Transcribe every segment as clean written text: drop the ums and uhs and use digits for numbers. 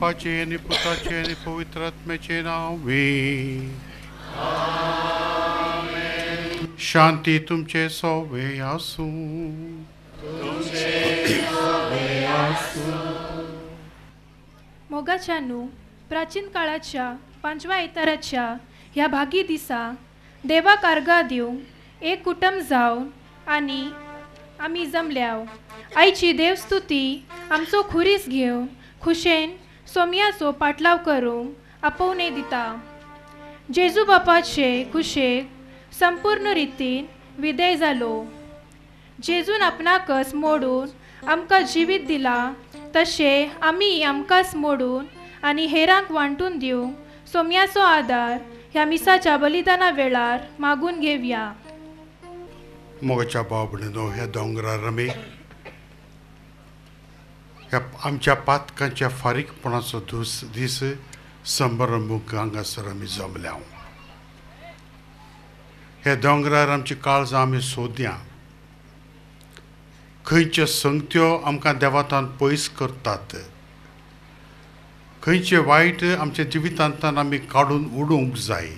बापाचे आणि पुताचे आणि पवित्र आत्म्याचे नावे. शांती तुमचे सोबे असू. मोगाच्यानू प्राचीन काळाच्या 5व्या इतराच्या ह्या भागी दिसा देवा कारगा दिवंक एक कुटुंब जावन आणि आम्ही जमल्याव आईची देवस्तुती आमचो खुरीस घेवन खुशेन सोमयाचो पाटलाव करूंक आपोवणे दिता. जेजू बापाचे खुशेक संपूर्ण रितीन विधेय जालो. जेजून आपणाकच मोडून आमकां जिवीत दिला तशे आमी आमकांच मोडून आणि हेरांक वांटून दिवंक सोमयाचो आदार ह्या मिसाच्या बलिदाना वेळार मागून घेवया. मोगाच्या बाबडनो ह्या दोंगरार आमी ह्या आमच्या पातकांच्या फारीकपणाचो दीस संभरंभूक हांगासर आमी जमल्या. ह्या दोंगरार आमची काळजां आमी सोदया. खंयच्यो संगत्यो आमकां देवातान पयस करतात. खंयचे वायट आमच्या जिवितांतल्यान आमी काडून उडोवंक जाय.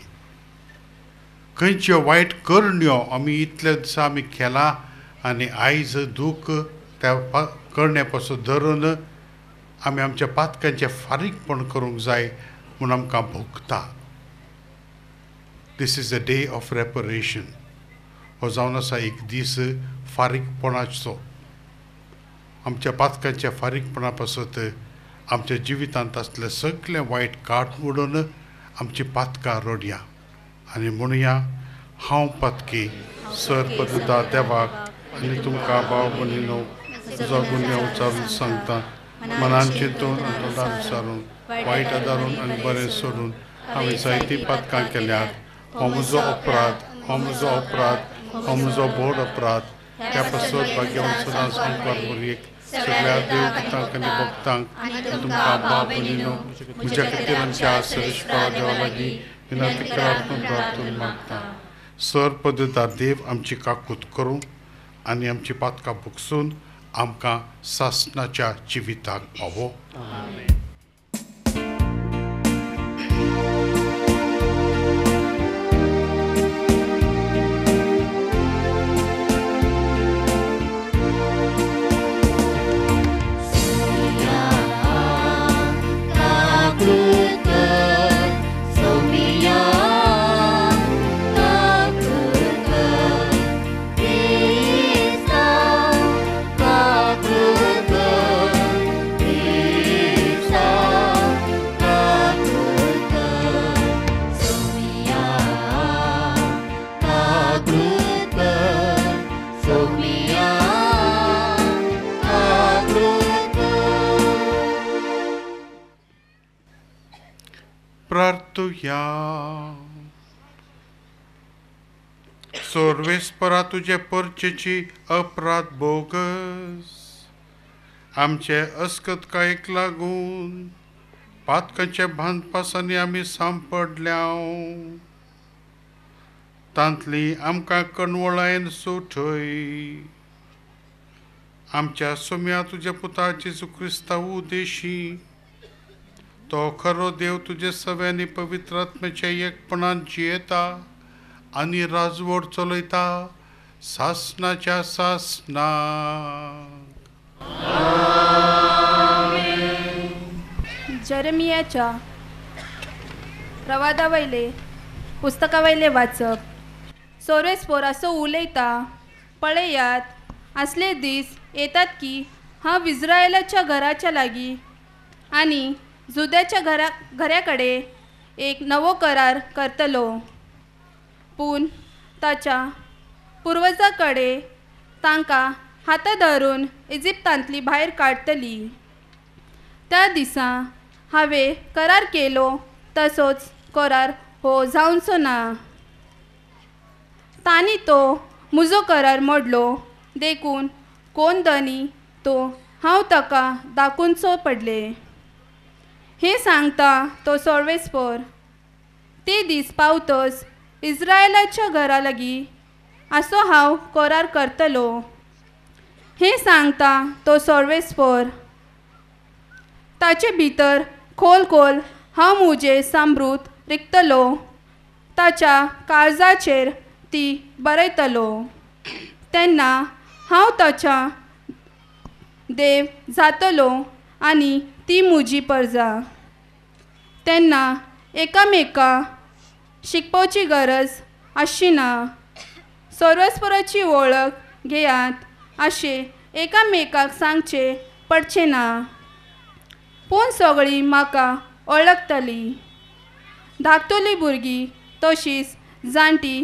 खंयच्यो वायट करण्यो आमी इतले दिसा आमी केला आनी आयज दूख त्या करण्या पासून धरून आमी आमच्या पातकांचें फारीकपण करूंक जाय म्हूण आमकां भोगता. This is a day of reparation. हो जावन आसा एक दीस फारीकपणाचो. आमच्या पातकांच्या फारीकपणा पासत आमच्या जिवितांत असले सगळे वायट काड उडोवन आमची पातकां रोडया आनी म्हणुया, हांव पातकी सर्प दिता देवाक आनी तुमकां भाव भयणीनो तुजो गुन्यांव उचारून सांगता. मनान चिंतून आनी तोंडान विचारून वायट आदारून आनी बरें सोडून हांवें जायतीं पातकां केल्यात. हो म्हजो अपराध, हो म्हजो अपराध, हो म्हजो व्हड अपराध. त्या पासत भाग्यवान सदांच संपार बरयेक सगळ्या देवदूतांक आनी भक्तांक तुमकां भाव भयणीनो म्हज्या खातीर आमच्या आसरिशपा देवा लागीं विनंती करातून प्रार्थून मागता. सर्प दिता देव आमची काकूत करूं आनी आमची पातकां भुगसून आमकां सासणाच्या जिविताक पावो. प्रार्थुया. सर्वेस्परा तुजे परचेची अपराध बोगस आमचे अस्कतकायेक लागून पातकांच्या भानपासांनी आमी सांपडल्या. तांतली आमकां कणवळायेन सुटय. आमच्या सोम्या तुज्या पुता जेजू क्रिस्तांव उदेशी तो खरो देव तुजे सव्यांनी पवित्र आत्म्याच्या एकपणान जियेता आनी राजवट चलयता सासणाच्या सासणाक. जरमियाच्या प्रवादा वयले पुस्तका वयले वाचप. सोरेस्पोर असो उलयता, पळयात असले दीस येतात की हांव इस्रायेलाच्या घराच्या लागीं आनी जुद्याच्या घऱ्याकडे एक नवो करार करतलो. पूण ताच्या पुर्वजां कडेन तांकां हातां धरून इजिप्तांतली भायर काडटली. त्या दिसा हांवें करार केलो तसोच करार हो जावचो ना. तांणी तो म्हजो करार मोडलो देखून कोण धनी तो हांव ताका दाखोवचो पडले. हे सांगता तो सर्वेस्पोर ते दीस पावतच इस्रायेलाच्या घरा लागीं असो हांव करार करतलो. हे सांगता तो सर्वेस्पोर ताचे भितर खोल खोल हांव मुजे समृद्ध रिक्तलो, ताच्या काळजाचेर ती बरयतलो. तेन्ना हांव ताच्या देव जातलो आनी ती म्हजी परजा. तेन्ना एकामेका शिकपाची गरज आशिना. सर्वस्वराची वळख घेयात अशें एकामेकाक सांगचें पडचें ना. पूण सगळीं म्हाका वळखतलीं. धाकटुलीं भुरगीं तशींच जाणटी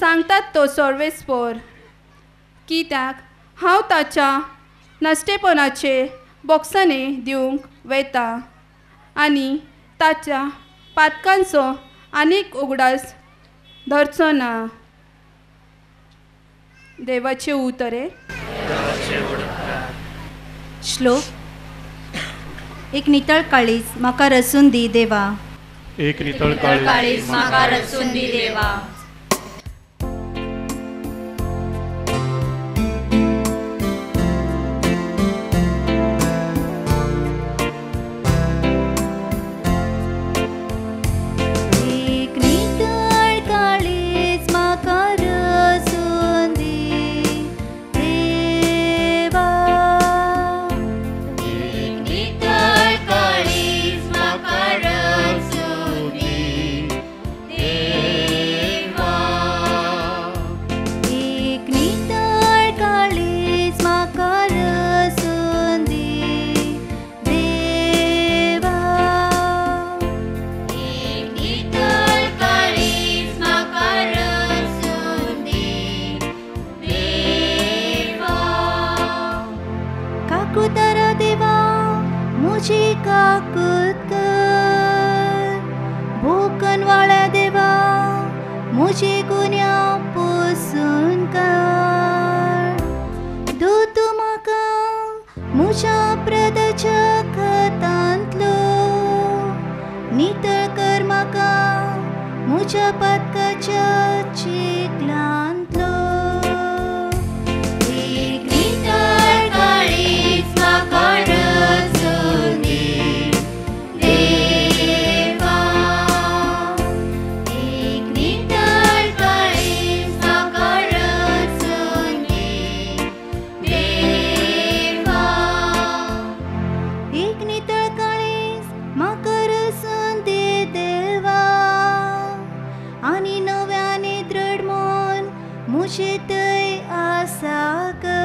सांगतात तो सर्वेस्पर. कित्याक हांव ताच्या नश्टेपणाचे बोगसणे दिवंक वयता आनी ताच्या पातकांचो आनीक उगडास धरचो ना. देवाचे उतरे. श्लोक. एक नितळ काळीज म्हाका रचून दी देवा. एक नितळ काळीज म्हाका रचून दी देवा. मुझे गुन्या पुसून काढ. दूत म्हाका म्हज्या अपराधाच्या खतांतलो. नितळ कर म्हाका म्हज्या पातकाच्या चिखलांतलो. एक नितळ काळीज म्हाका रचून दी देवा. एक नितळ काळीज म्हाका रचून दी देवा. एक नितळ काळीज म्हाका रचून दे देवा. आनी नव्याने दृढ मन मुझे थंय आसा कर.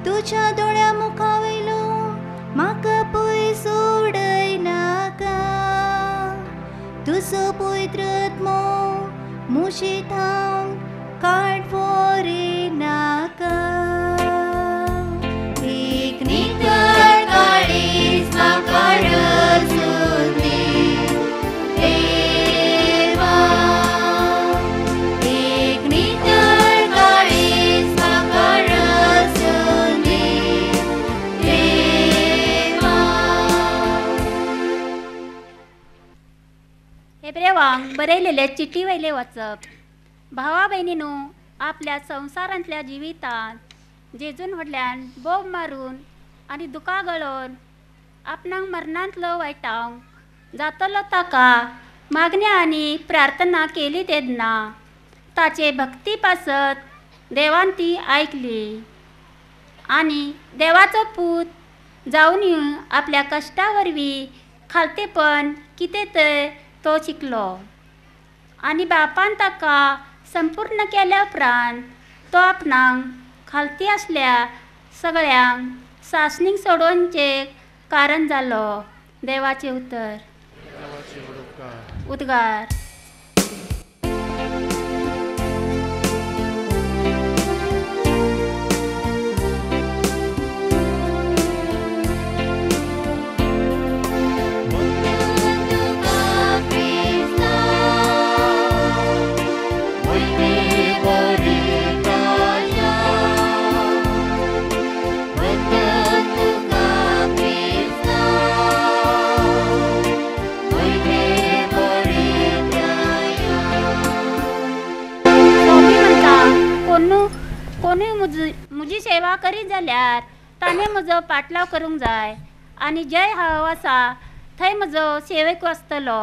तुज्या दोळ्या मुखावयलो म्हाका पयस उडयनाका. तुजो पवित्र आत्मो मुझे थांब काड व्हरिनाका. एक नितळ काळीज म्हाका रचून दी देवा. एक नितळ काळीज म्हाका रचून दी देवा. हेब्रेवांक बरयलेले चिटी वयले वचप. भावा बहिणीनो, आपल्या संवसारांतल्या जिवितांत जेजून व्हडल्यान बोब मारून आनी दुकां गळोवन आपणाक मरणांतलो वायटावंक जातलो ताका मागण्या आनी प्रार्थना केली तेन्ना ताचे भक्ती पासत देवान ती आयकली आनी देवाचो पूत जावन आपल्या कश्टा वरवीं खालतेपण कितें तें तो शिकलो आनी बापान ताका संपूर्ण केल्या उपरांत तो आपणाक खालती आसल्या सगळ्यांक सासणीक सोडोवचें कारण जालो. देवाचें उतर. उद्गार. कोणी मुजी सेवा करीत जाल्यार ताणें म्हजो पाटलाव करूंक जाय आणि जय हांव आसा थंय म्हजो सेवक आसतलो.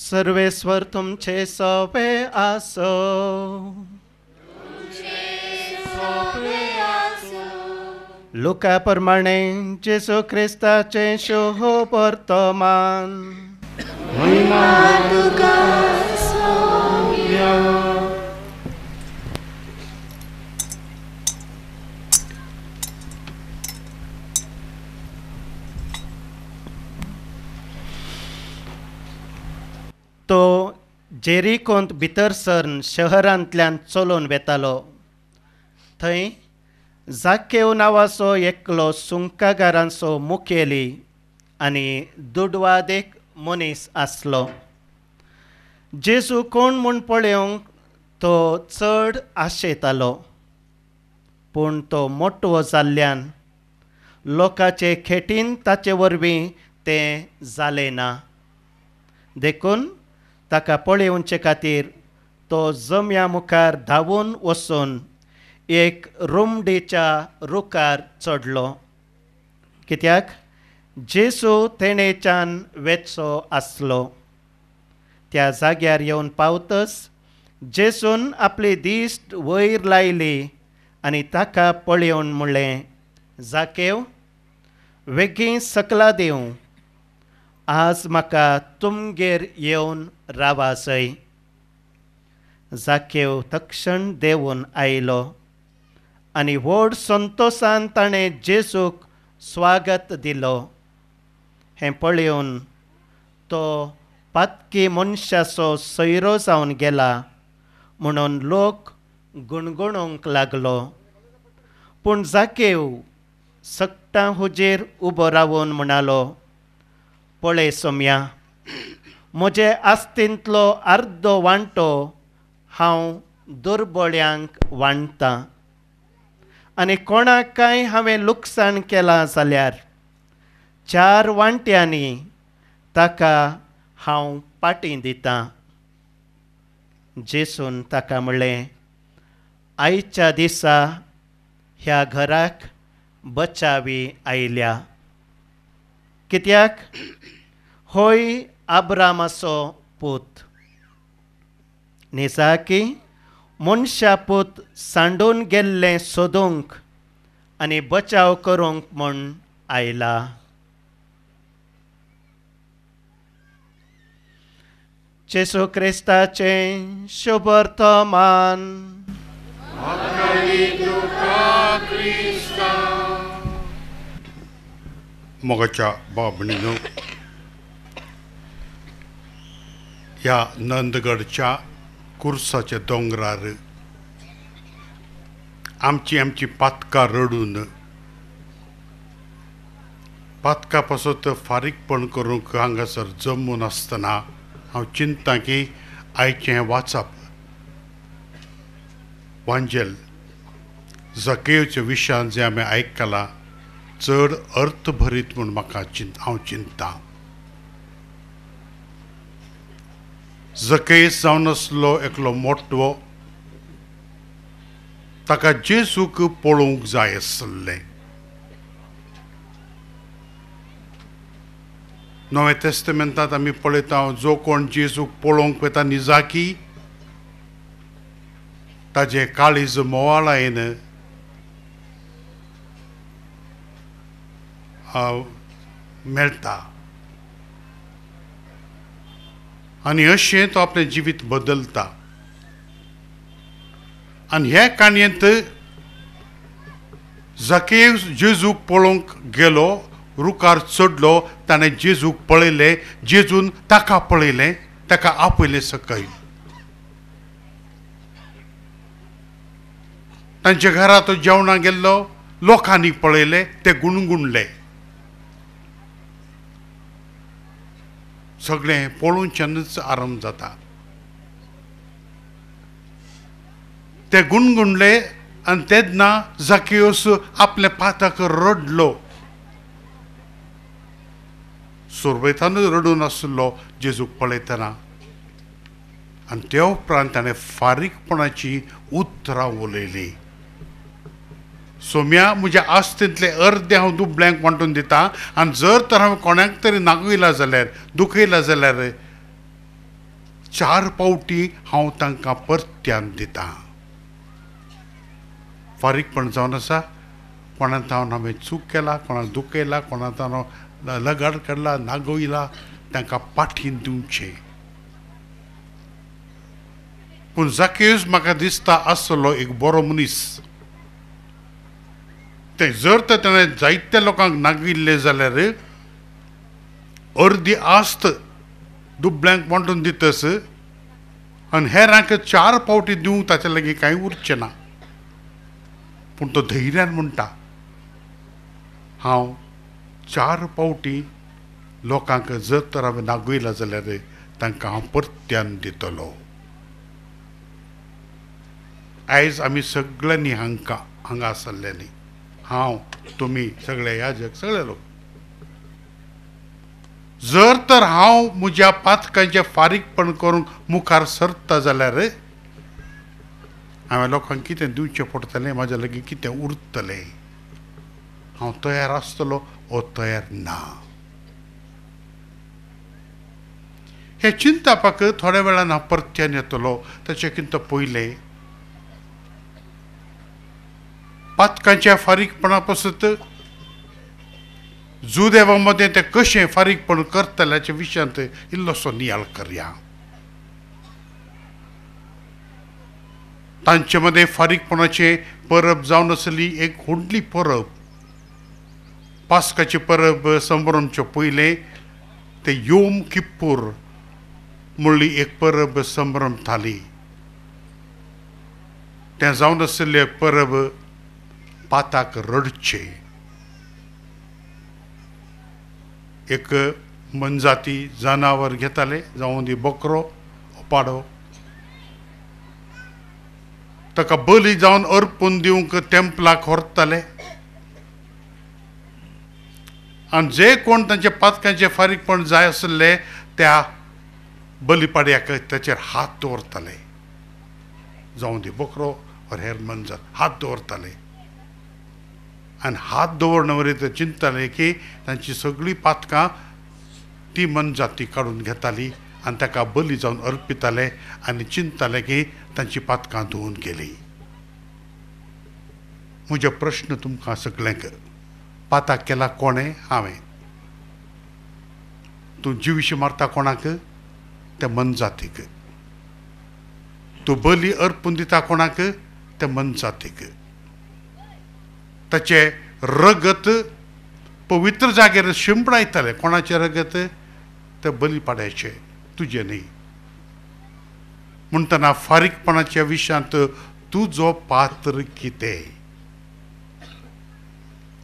सर्वेश्वर तुमचे सोबे आसो. लुका प्रमाणे जेसू ख्रिस्ताचे शुभ वर्तमान. तो जेरिकोंत भितर सरन शहरांतल्यान चलून वेतालो. थंय जाकेव नांवाचो एकलो सुंकागारांचो मुखेली आनी दुडवादेक मनीस आसलो. जेजू कोण म्हूण पळोवंक तो चड आशेतालो, पूण तो मोठो जाल्ल्यान लोकांचे खेटीन ताचे वरवीं तें जालें ना. देखून ताका पळोवचे खातीर तो जम्या मुखार धांवून वचून एक रुमडेच्या रुखार चडलो, कित्याक जेजू तेणेच्यान वेचो आसलो. त्या जाग्यार येवन पावतच जेजून आपली दिश्ट वयर लायली आनी ताका पळोवन म्हणलें, जाकेव, बेगीन सकला देंव. आज म्हाका तुमगेर येवन रावा जाय. जाकेव तक्षण देंवून आयलो आनी व्हड संतोशान ताणें जेजूक स्वागत दिलो. हें पळोवन तो पातकी मनशाचो सोयरो जावन गेला म्हणून लोक गुणगुणूंक लागलो. पूण जाकेव सक्टां हुजेर उबो रावून म्हणालो, पळय सोम्या, म्हजे आस्तींतलो अर्दो वांटो हांव दुर्बळ्यांक वांटतां, आनी कोणाकय हांवें लुकसाण केलां जाल्यार 4 वांट्यांनी ताका हांव पाटी दितां. जेजून ताका म्हणलें, आयच्या दिसा ह्या घराक बचावी आयल्या, कित्याक होय आब्रामाचो पूत. निजाकी मनशा पूत सांडून गेल्लें सोदूंक आनी बचाव करूंक म्हूण आयला. जेजू क्रिस्ताचें शुभ वर्तमान. मोगाच्या बाबणीनो, ह्या नंदगडच्या कुर्साच्या दोंगरार आमची पातकां रडून पातकां पासत फारीकपण करूंक हांगासर जमून आसतना हांव चिंत्तां की आयचें हें वाचप वांजेल जकेवच्या विशयान जें हांवें आयकलां चड अर्थभरीत म्हूण म्हाका हांव चिंत्तां. जकेस जावन आसलो एकलो मोठो, ताका जेजूक पळोवंक जाय आसलें. नवे तेस्टमेंटांत आमी पळयता जो कोण जेजूक पळोवंक वता निजाकी ताजें काळीज मोवाळायेन मेळटा आनी अशें तो आपलें जिवीत बदलता. आनी हे काणयेंत जकेव जेजूक पळोवंक गेलो, रुखार चडलो, ताणें जेजूक पळयलें, जेजून ताका पळयलें, ताका आपयलें सकयल. तांच्या घरा तो जेवणाक गेल्लो, लोकांनी पळयलें, ते गुणगुणले. सगळें पळोवच्यानच आरंभ जाता. ते गुणगुणले आनी तेन्ना झकेऊस आपल्या पाताक रडलो. सुरवेतानूच रडून आसलो जेजूक पळयतना. आनी ते उपरांत ताणें फारीकपणाची उतरां उलयलीं. सोम्या, म्हज्या आस्तींतले अर्दे हांव दुबळ्यांक वांटून दिता, आनी जर तर हांवें कोणाक तरी नागयला जाल्यार, दुखयला जाल्यार 4 पावटी हांव तांकां परत्यान दितां. फारीकपण जावन आसा. कोणाक हांवें चूक केला, कोणाक दुखयला, कोणाक हांव लगाड काडला, नागयला, तांकां पाठीन दिवचें. पूण झकेऊस म्हाका दिसता आसलो एक बरो मनीस. ते जर तर ताणें जायत्या लोकांक नागिल्ले जाल्यार अर्दी आस्त दुबळ्यांक वांटून दितस आनी हेरांक 4 पावटी दिवंक ताचे लागीं कांय उरचें ना. पूण तो धैर्यान म्हणटा, हांव 4 पावटी लोकांक जर तर हांवें नागयला जाल्यार तांकां हांव परत्यान दितलो. आयज आमी सगळ्यांनी हांगा आसल्ल्यांनी, हांव, तुमी, सगळे याजक, सगळे लोक, जर तर हांव म्हज्या पातकांचें फारीकपण करूंक मुखार सरता जाल्यार हांवें लोकांक कितें दिवचें पडटलें, म्हाज्या लागीं कितें उरतलें. हांव तयार आसतलो वो तयार ना. हे चिंतपाक थोड्या वेळान हांव परत्यान येतलो. ताचे किंत पयलें पातकांच्या फारीकपणा पासत जुदेवामध्ये ते कशें फारीकपण करतल्याच्या विशयांत इल्लोसो नियाळ करया. तांचे मदें फारीकपणाचे परब जावन आसली एक व्हडली परब. पास्काची परब संभ्रमचे पयलें ते योम किप्पूर म्हणली एक परब संभ्रमताली. तें जावन आसलें परब पाताक रडचे. एक मनजाती जनावर घेताले, जावं दी बकरो पाडो, ताका बली जावन अर्पून दिवंक टेंपलाक व्हरताले. आनी जे कोण तांचे पातकांचे फारीकपण जाय आसले त्या बलिपाड्याक ताचेर हात दवरताले, जावं दी बकरो वा हेर मनजात हात दवरताले. आनी हात दवरना वरीत चिंतताले की तांची सगळीं पातकां ती मनजाती काडून घेताली आनी ताका बली जावन अर्पिताले आनी चिंतताले की तांची पातकां धुवन गेली. म्हजो प्रश्न तुमकां सगळ्यांक, पाताक केला कोणें? हांवें. तूं जिवीश मारता कोणाक? त्या मनजातीक. तूं बली अर्पून दिता कोणाक? त्या मनजातीक. ताचे रगत पवित्र जाग्यार शिंपडायताले. कोणाचें रगत? ते बलिपाड्याचें, तुजें न्ही. म्हणटना फारीकपणाच्या विशयांत तुजो पात्र कितें?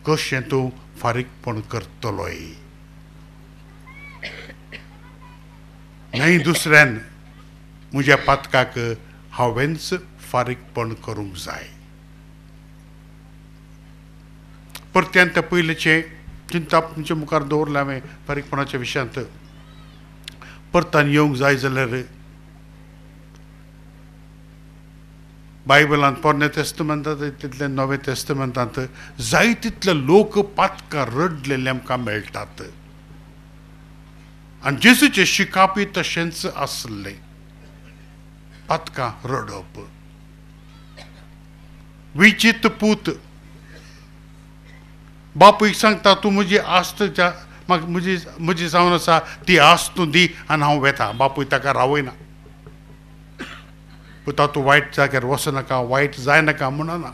कशें तूं फारीकपण करतलोय? न्हय दुसऱ्यान म्हज्या पातकाक हांवेंच फारीकपण करूंक जाय. परत्यान ते पयलींचें चिंता तुमच्या मुखार दवरलें हांवें फारीकपणाच्या विशयांत. परतान येवंक जाय जाल्यार बायबलांत पोरण्या तेस्तमेंतांत तितले नवे तेस्तमेंतांत जाय तितले लोक पातकां रडलेले आमकां मेळटात. आनी जेजूचे शिकापी तशेंच आसले. पातकां रडप. विचित पूत बापूयक सांगता, तूं म्हजी आस्त म्हाका म्हजी जावन आसा ती आस्त तूं दी आनी हांव वेता. बापूय ताका रावयना. पुता तूं वायट जाग्यार वचनाका, वायट जायनाका म्हणना.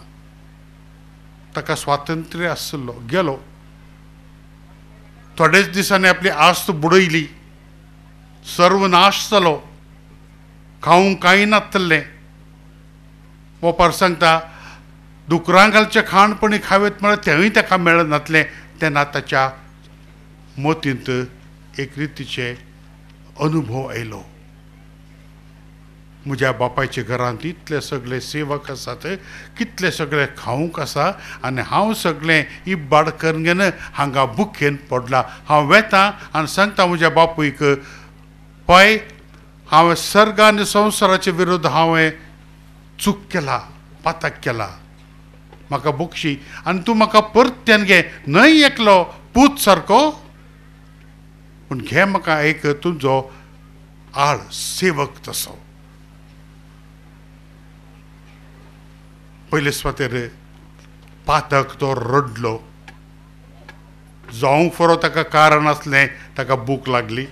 ताका स्वातंत्र्य आसलो. गेलो. थोडेच दिसांनी आपली आस्त बुडयली. सर्वनाश जालो. खावंक कांय नासलें. पोपार सांगता, दुकरां घालचें खाणपणी खावेत म्हळ्यार तेंवूय ताका मेळनासलें. तेन्ना ताच्या मतींत एक रितीचे अनुभव आयलो. म्हज्या बापायच्या घरांत इतले सगळे सेवक आसात, कितले सगळे खावंक आसा, आनी हांव सगळें इबाड करून हांगा बुकेन पडला. हांव वेतां आनी सांगता म्हज्या बापूयक, पळय हांवें सर्ग आनी संवसाराचे विरोध हांवें चूक केला, पातक केला, म्हाका बक्षी, आनी तूं म्हाका परत्यान घे, न्हय एकलो पूत सारको, पूण घे म्हाका एक तुजो आळ सेवक तसो. पयले सुवातेर पातक तो रडलो. जावंक फरो ताका कारण आसलें, ताका भूक लागली,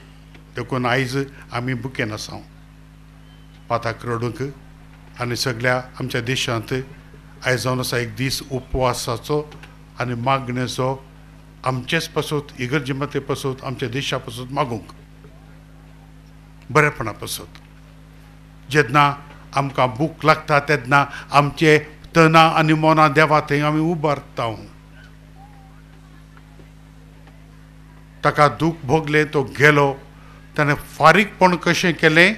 देखून आयज आमी भुकेन आसा. पातक रडूंक आनी सगळ्या आमच्या देशांत आयज जावन आसा एक दीस उपवासाचो आनी मागणेचो, आमचेच पासून इगर्जे मते पासून आमच्या देशा पासून मागूंक, बरेपणा पासून. जेन्ना आमकां भूक लागता तेन्ना आमचे तना आनी मना देवा थंय आमी उबारता. ताका दूख भोगलें, तो गेलो, ताणें फारीकपण कशें केलें,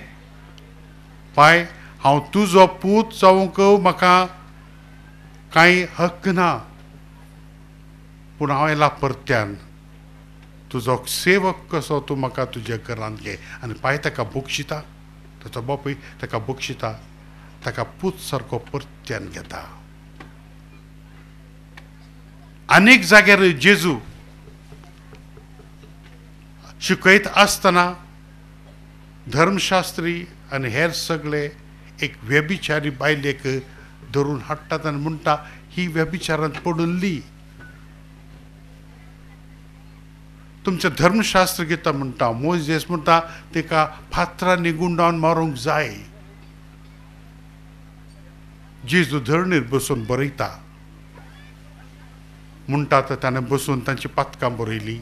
पाय हांव तुजो पूत जावंक म्हाका कांय हक्क ना, पूण हांव येला परत्यान, तुजो सेवक कसो तूं म्हाका तुज्या घरांत घे. आनी पाय ताका बक्षिता, ताचो बापूय ताका बक्षिता, ताका पूत सारको परत्यान घेता. अनेक जाग्यार जेजू शिकयत आसतना धर्मशास्त्री आनी हेर सगळे एक व्यभिचारी बायलेक धरून हाडटात आनी म्हणटा ही व्यभिचारांत पडुल्ली. तुमचें धर्मशास्त्र कितें म्हणटा, मोजेस म्हणटा तिका फातरांनी गुंडावन मारूंक जाय. जेजू धरणीर बसून बरयता, म्हणटा तर ताणें बसून तांची पातकां बरयलीं.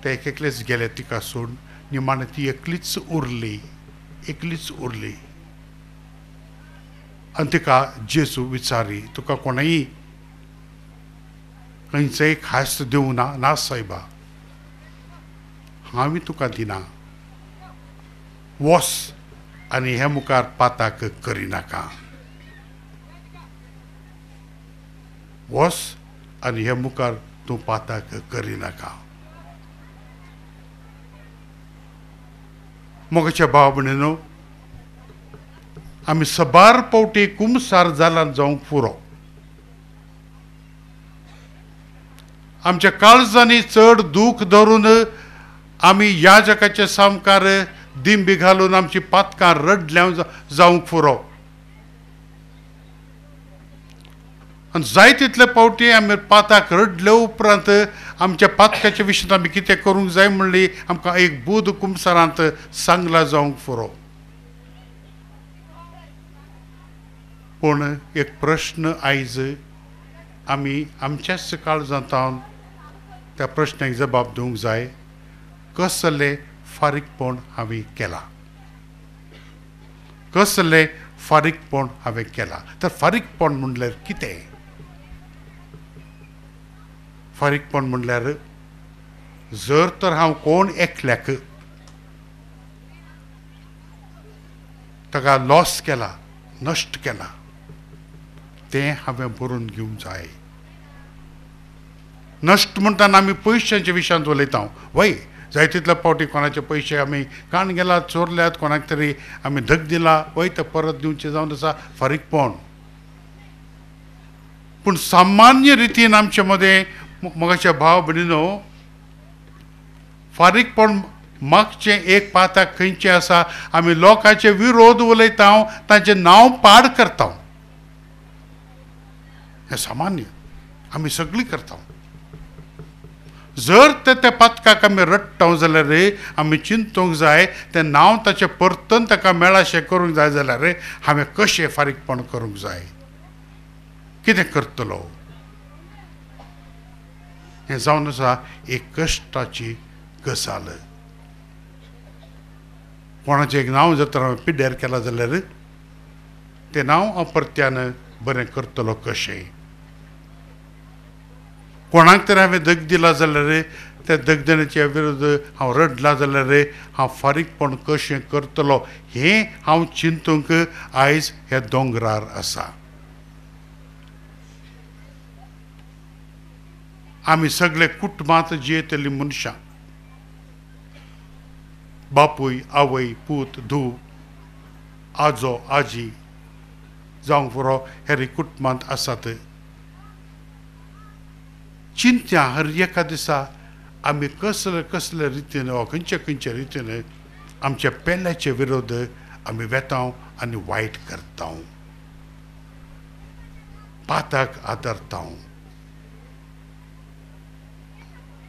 ते एकलेच गेले तिका सोड, निमाणें ती एकलीच उरली, एकलीच उरली. आनी तिका जेजू विचारी, तुका कोणेंय खंयचोय खास दिवं ना? ना सायबा, हांवें तुका दिना, वच आनी हे मुखार पातक करिनाका. वच आनी हे मुखार तूं पातक करिनाका. मोगाच्या भाव भयणीनो, आमी सबार पावटी कुमसार जालां जावंक पुरो. आमच्या काळजांनी चड दूख धरून आमी याजकाचे सामकार दिंबी घालून आमची पातकां रडल्या जावंक पुरो. आनी जाय तितले पावटी आमी पाताक रडले उपरांत आमच्या पातकाच्या विशीं आमी कितें करूंक जाय म्हणली आमकां एक बूद कुमसारांत सांगला जावंक पुरो. पूण एक प्रश्न आयज आमी आमच्याच काळजांतावन त्या प्रश्नाक जबाब दिवंक जाय, कसलें फारीकपण हांवें केलां, कसलें फारीकपण हांवें केलां. तर फारीकपण म्हणल्यार कितें? फारीकपण म्हणल्यार जर तर हांव कोण एकल्याक ताका लॉस केला, नश्ट केला, तें हांवें बरोवन घेवंक जाय. नश्ट म्हणटाना आमी पयशांच्या विशयांत उलयता. वय जाय तितले पावटी कोणाचे पयशे आमी काण गेला, चोरल्यात, कोणाक तरी आमी धक दिला, वय ते परत दिवचे जावन आसा फारीकपण. पूण सामान्य रितीन आमचे मदें मोगाच्या भाव भयणीनो, फारीकपण मागचें एक पातक खंयचें आसा, आमी लोकांचे विरोध उलयता, तांचें नांव पाड करता. हें सामान्य आमी सगळीं करता. जर ते पातकाक आमी रडटा जाल्यार आमी चिंतूंक जाय, तें नांव ताचें परतन ताका मेळाशें करूंक जाय जाल्यार हांवें कशें फारीकपण करूंक जाय, कितें करतलो. हें जावन आसा एक कश्टाची गजाल. कोणाचें एक नांव जर तर हांवें पिड्ड्यार केलां जाल्यार तें नांव हांव परत्यान बरें करतलो कशें. कोणाक तरी हांवें धक दिला जाल्यार त्या दगदण्याच्या विरुद्ध हांव रडला जाल्यार हांव फारीकपण कशें करतलो हें हांव चिंतूंक आयज ह्या दोंगरार आसा. आमी सगळे कुटुंबांत जियेतलीं मनशां, बापूय आवय पूत धूव आजो आजी जावंक पुरो हेर कुटुंबांत आसात. चिंत्या हर एका दिसा आमी कसले रितीन वा खंयच्या रितीन आमच्या पेल्याचे विरोध आमी वेतांव आनी वायट करतांव, पाताक आदरतांव.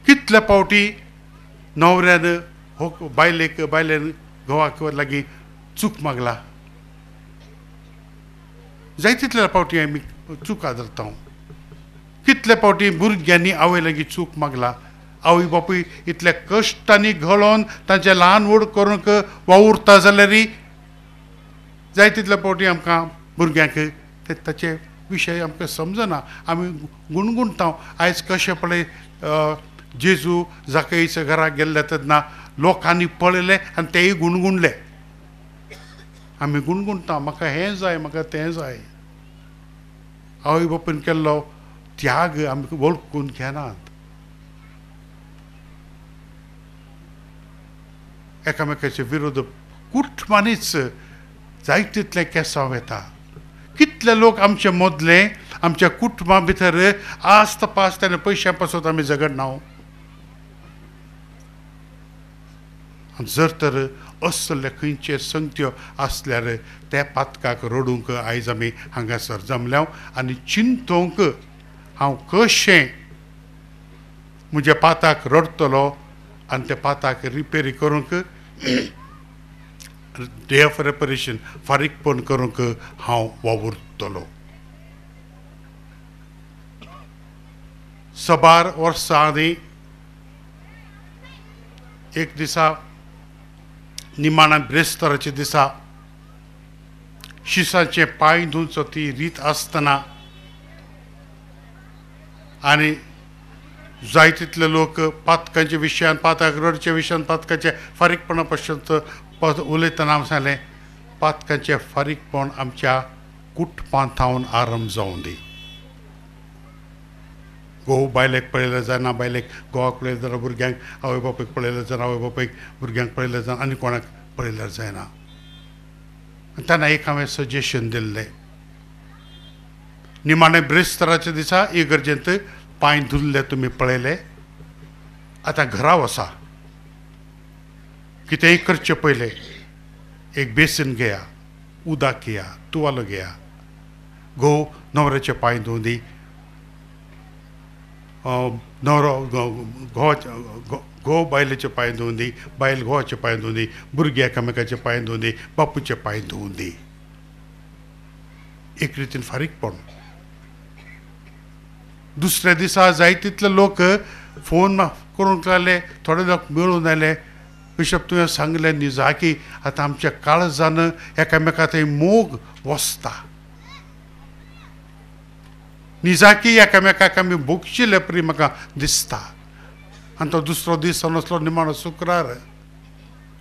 कितले फावटी न्हवऱ्यान हो बायलेन घोवाक लागीं चूक मागला, जाय तितल्या फावटी आमी चूक आदरतांव. कितले फावटी भुरग्यांनी आवय लागीं चूक मागला, आवय बापूय इतल्या कश्टांनी घडोवन तांचे ल्हान व्हड करूंक वावुरता जाल्यार जाय तितल्या फावटी आमकां भुरग्यांक ताचे विशय आमकां समजना. आमी गुणगुणटाव. आयज कशें पळय जेजू जाकईच्या घराक गेल्ले तेन्ना लोकांनी पळयले आनी तेय गुणगुणले. आमी गुणगुणटा म्हाका हें जाय म्हाका तें जाय. आवय बापून केल्लो त्याग आमी वळखून घेनात. एकामेकाचे विरोध कुटुंबांनीच जाय तितले केंसांव येता. कितले लोक आमचे मदले आमच्या कुटुंबा भितर आस्त पास्त आनी पयशां पासून आमी झगडना. जर तर असले खंयचे संगत्यो आसल्यार त्या पातकाक रडूंक आयज आमी हांगासर जमल्या आनी चिंतूंक हांव कशें म्हज्या पाताक रडतलो आनी त्या पाताक रिपेरी करूंक डे ऑफ रेपरेशन फारीकपण करूंक हांव वावुरतलो. सबार वर्सां आदी एक दिसा निमाणा ब्रेस्ताराच्या दिसा शिसाचे पांय धुवचो ती रीत आसतना आनी जाय तितले लोक पातकांच्या विशयान पाताक रडच्या विशयान पातकाच्या फारीकपणा पासून उलयतना हांव सांगलें पातकांचें फारीकपण आमच्या कुटुंबांत आरंभ जावं दी. घोव बायलेक पळयलें जायना, बायलेक घोवाक पळयलें जाल्यार भुरग्यांक आवय बापूयक पळयलें जाल्यार आवय बापूयक भुरग्यांक पळयलें जाल्यार आनी कोणाक पळयल्यार जायना. तेन्ना एक हांवें सजेशन दिल्लें निमाणे ब्रेस्ताराच्या दिसा इगर्जेंत पांय धुल्ले तुमी पळयले, आतां घरा वचा, कितेंय करचे पयले एक बेसीन घेया, उदक घेया, तुवालो घेया, घोव न्हवऱ्याचे पांय धुवून दी, न्हवरो घोव बायलेचे पांय धुवून दी, बायल घोवाचे पांय धुवून दी, भुरगे एकामेकाचे पांय धुवून दी, बापूचे पांय धुवून दी. एक रितीन फारीकपण. दुसऱ्या दिसा जाय तितले लोक फोन करूंक लागले, थोडे लोक मेळून आयले, बिशप तुवें सांगलें न्ही की आतां आमच्या काळजान एकामेका थंय मोग वसता. निजाकी एकामेकाक आमी भोगशिल्ले परी म्हाका दिसता. आनी तो दुसरो दीस नसलो निमाणो शुक्रार.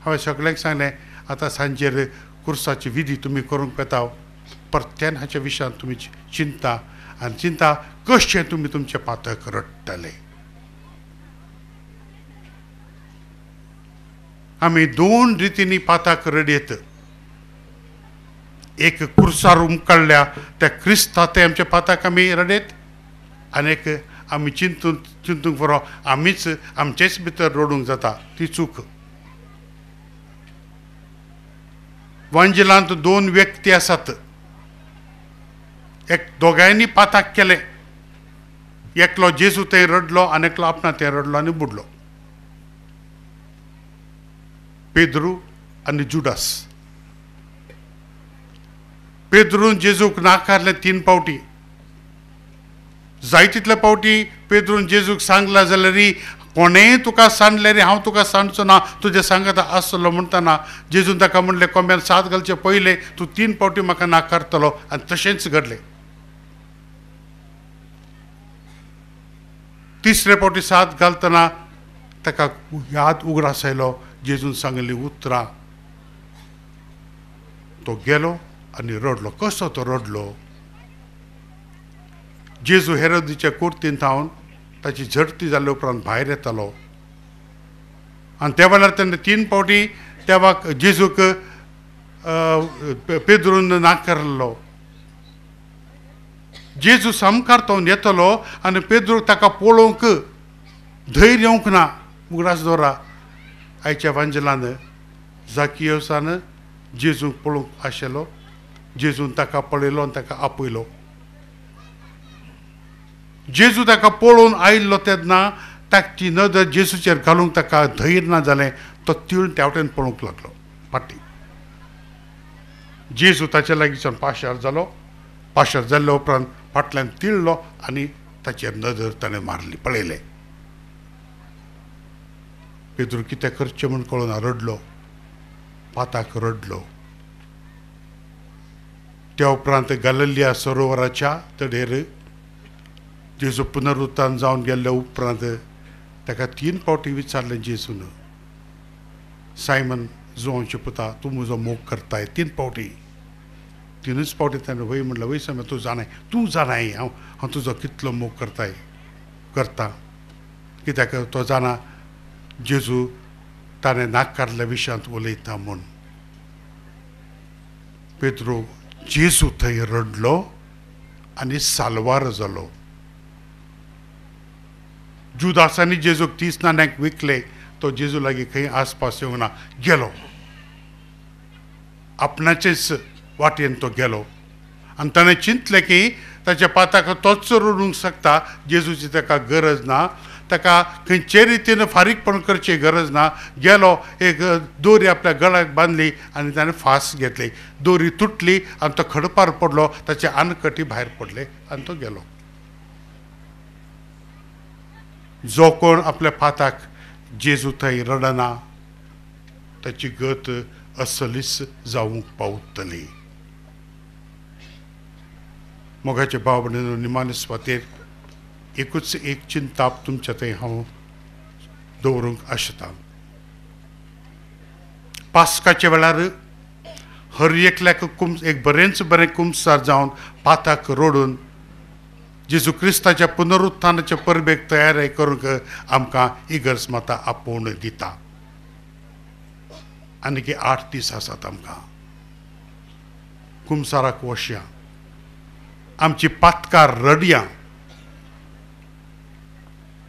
हांवें सगळ्यांक सांगलें आतां सांजेर कुर्साची विधी तुमी करूंक येता, परत्यान हाच्या विशयान तुमी चिंता आनी चिंता कशें तुमी तुमचे पातक रडटले. आमी दोन रितींनी पाताक रडयत. एक कुर्सार उमकडल्या त्या क्रिस्तांत आमच्या पाताक आमी रडयत, आनी एक आमी चिंतूंक बरो आमीच आमचेच भितर रडूंक जाता, ती चूक. वांजेलांत दोन व्यक्ती आसात, एक दोगांयनी पाताक केलें, एकलो जेजू थंय रडलो आनी एकलो आपणा थंय रडलो आनी बुडलो. पेद्रू आनी जुडास. पेद्रून जेजूक नाकारलें 3 फावटी. जाय तितले फावटी पेद्रून जेजूक सांगला जाल्यार कोणेंय तुका सांडल्यार हांव तुका सांडचो ना, तुजे सांगात आसतलो म्हणटना जेजून ताका म्हणलें कोंब्यान 7 घालचे पयले तूं 3 फावटी म्हाका नाकारतलो, आनी तशेंच घडलें. तिसरे फावटी 7 घालतना ताका याद उगडास आयलो जेजून सांगली उतरां. तो गेलो आनी रडलो. कसो तो रडलो? जेजू हेरोदीच्या कुर्तींत थावन ताची झडती जाल्ले उपरांत भायर येतालो आनी त्या वेळार तेन्ना 3 फावटी तेव्हा जेजूक पेद्रून नाकारलो. जेजू समकारतोन येतलो आनी पेद्रूक ताका पळोवंक धैर्य येवंक ना. उगडास दवरा. आयच्या वांजलान झाकियोसान जेजूक पळोवंक आशिल्लो. जेजून ताका पळयलो आनी ताका आपयलो. जेजू ताका पळोवन आयिल्लो तेन्ना ताका ती नदर जेजूचेर घालूंक ताका धैर्य ना जालें. तो तिळून तेवटेन पळोवंक लागलो फाटीं. जेजू ताचे लागींच्यान पाशार जालो. पाशार जाल्ल्या उपरांत फाटल्यान तिळलो आनी ताचेर नदर ताणें मारली, पळयलें. पेद्रू कितें करचें म्हूण कळना रडलो. पाताक रडलो. त्या उपरांत गलिलिया सरोवराच्या तडेर जेजू पुनरुत्थान जावन गेल्ल्या उपरांत ताका 3 फावटी विचारलें जेजून, सायमन जोआंचे पुता, तूं म्हजो मोग करताय? 3 फावटी. 3च फावटी ताणें वय म्हणलें, वय सायमन तूं जाणाय हांव तुजो कितलो मोग करता. कित्याक तो जाणा जेजू ताणें नाकारल्या विशयांत उलयता म्हूण. पेद्रू जेजू थंय रडलो आनी सालवार जालो. जुदासांनी जेजूक 30 नाण्यांक विकले. तो जेजू लागीं खंय आसपास येवंक ना, गेलो. आपणाचेच वाटेन तो गेलो आनी ताणें चिंतलें की ताच्या पाताक तोच रडूंक शकता. जेजूची ताका गरज ना. ताका खंयचे रितीन फारीकपण करची गरज ना. गेलो, एक दोरी आपल्या गळ्याक बांदली आनी ताणें फास घेतली. दोरी तुटली आनी तो खडपार पडलो. ताचे आनकटी भायर पडले आनी तो गेलो. जो कोण आपल्या फाताक जेजू थंय रडना ताची गत असलीच जावंक पावतली. मोगाचे भाव भयणींनो, निमाणे सुवातेर एकूच एक चिंता तुमच्या थंय हांव दवरूंक आशता. पास्काच्या वेळार हर एकल्याक एक बरेंच बरें कुमसार जावन पाताक रडून जेजू क्रिस्ताच्या पुनरुत्थानाच्या परबेक तयारी करूंक आमकां इगर्ज माता आपोवन दिता. आनीक 8 दीस आसात आमकां. कुमसाराक वशया, आमची पातकां रडया.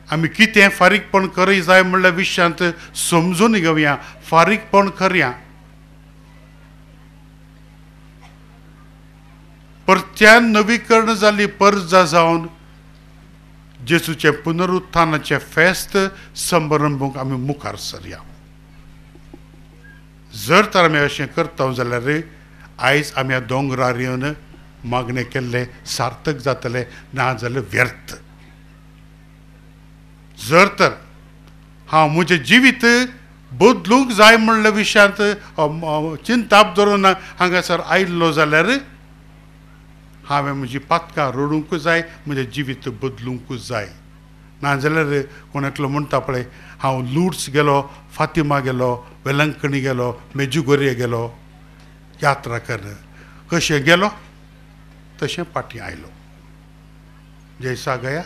आमी कितें फारीकपण करूं जाय म्हणल्या विशयांत समजून घेवया. फारीकपण करया. परत्यान नवीकरण जाल्ली परजा जावन जेजूचे पुनरुत्थानाचे फेस्त समारंभूक आमी मुखार सरया. जर तर आमी अशें करता जाल्यार आयज आमी ह्या दोंगरार येवन मागणें केल्लें सार्थक जातलें, ना जाल्यार व्यर्थ. जर तर हांव म्हजें जिवीत बदलूंक जाय म्हणल्या विशयांत चिंताप धरून हांगासर आयिल्लो जाल्यार हांवें म्हजी पातकां रडूंक जाय, म्हजें जिवीत बदलूंक जाय. नाजाल्यार कोणाकलो म्हणटा पळय, हांव लुड्स गेलो, फातिमा गेलो, वेलंकणी गेलो, मेजुगोरे गेलो यात्रा कर. कशें गेलो तशें फाटीं आयलो. जैसा गया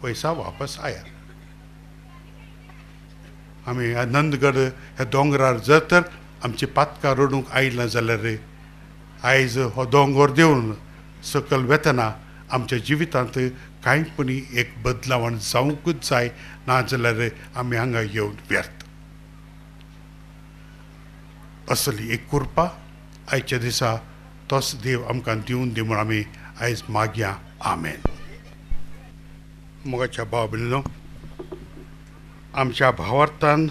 वैसा वापस आया. आमी आनंदगड ह्या दोंगरार जर तर आमची पातकां रडूंक आयलां जाल्यार आयज हो दोंगर देंवन सकल वेतना आमच्या जिवितांत कांयपणी एक बदलावण जावंकूच जाय, नाजाल्यार आमी हांगा येवन व्यर्थ. असली एक कृपा आयच्या दिसा तोच देव आमकां दिवन दी म्हूण आमी आयज मागया. आमेन. मोगाच्या भाव भयणींनो, आमच्या भावार्थान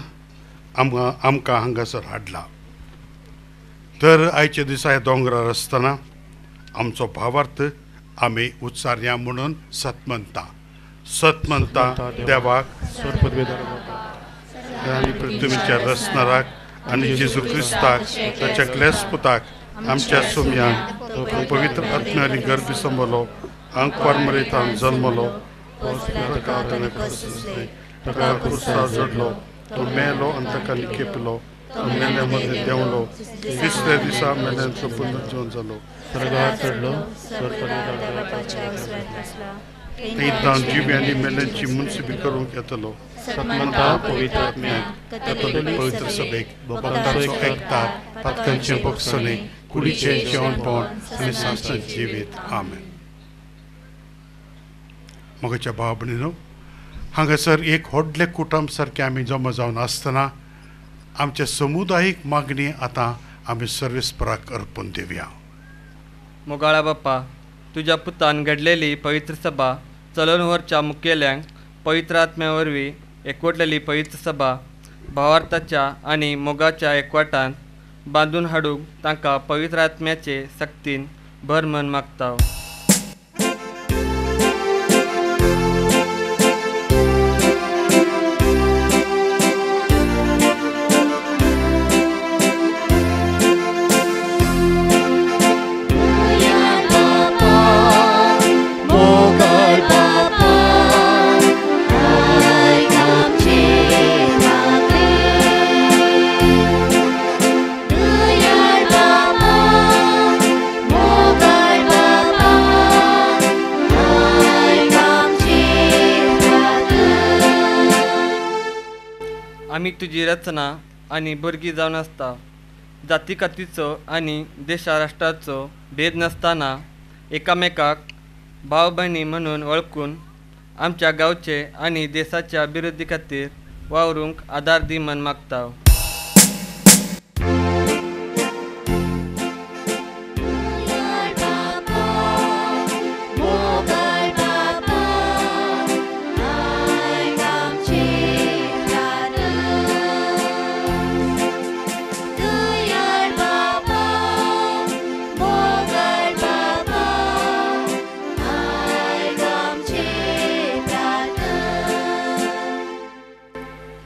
आमकां हांगासर हाडला. तर आयच्या दिसा ह्या दोंगरार आसतना आमचो भावार्थ आमी उच्चारया म्हणून सत म्हणटा देवाक, आनी पृथ्वीच्या रचणाराक आनी जेजू क्रिस्ताक, ताच्या क्लेस्पुताक, आमच्या सुमयान पवित्र आत्म्यानी गर्भी संबलो, अंकवार मरेतान जल्मलो, ताका क्रुसार जोडलो, तो मेलो अंतकाली केपलो तो मेल्यामध्ये देवलो तिसऱ्या दिसा मेल्यांचो पुनरुज्जीवन जालो स्वर्गात चढलो इदान जिव्यांनी मेल्यांची मुनसिबी करूंक येतलो सत्मंता पवित्र आत्म्याक कॅथोलिक पवित्र सभेक भक्तांचो एकताप पातकांचे भोगसणे कुडीचे जेवणपण आनी सासणांत जिवीत आमेन. मोगाच्या भाव भयणीनो, हांगासर एक व्हडले कुटुंब सारके आमी जमा जावन आसतना आमचे समुदायीक मागणी आतां आमी सर्वेस्पराक अर्पून दिवया. मोगाळा बाप्पा, तुज्या पुतान घडलेली पवित्र सभा चलोवन व्हरच्या मुखेल्यांक पवित्र आत्म्या वरवीं एकवटलेली पवित्र सभा भावार्थाच्या आनी मोगाच्या एकवटान बांदून हाडूंक तांकां पवित्र आत्म्याचे सक्तीन भर मन मागता. आमी तुजी रचना आनी भुरगीं जावन आसता. जाती कातीचो आनी देशा राष्ट्राचो भेद नासतना एकामेकाक भाव भयणी म्हणून वळखून आमच्या गांवचे आनी देशाच्या अभिवृद्धी खातीर वावरूंक आदार दी म्हण मागता.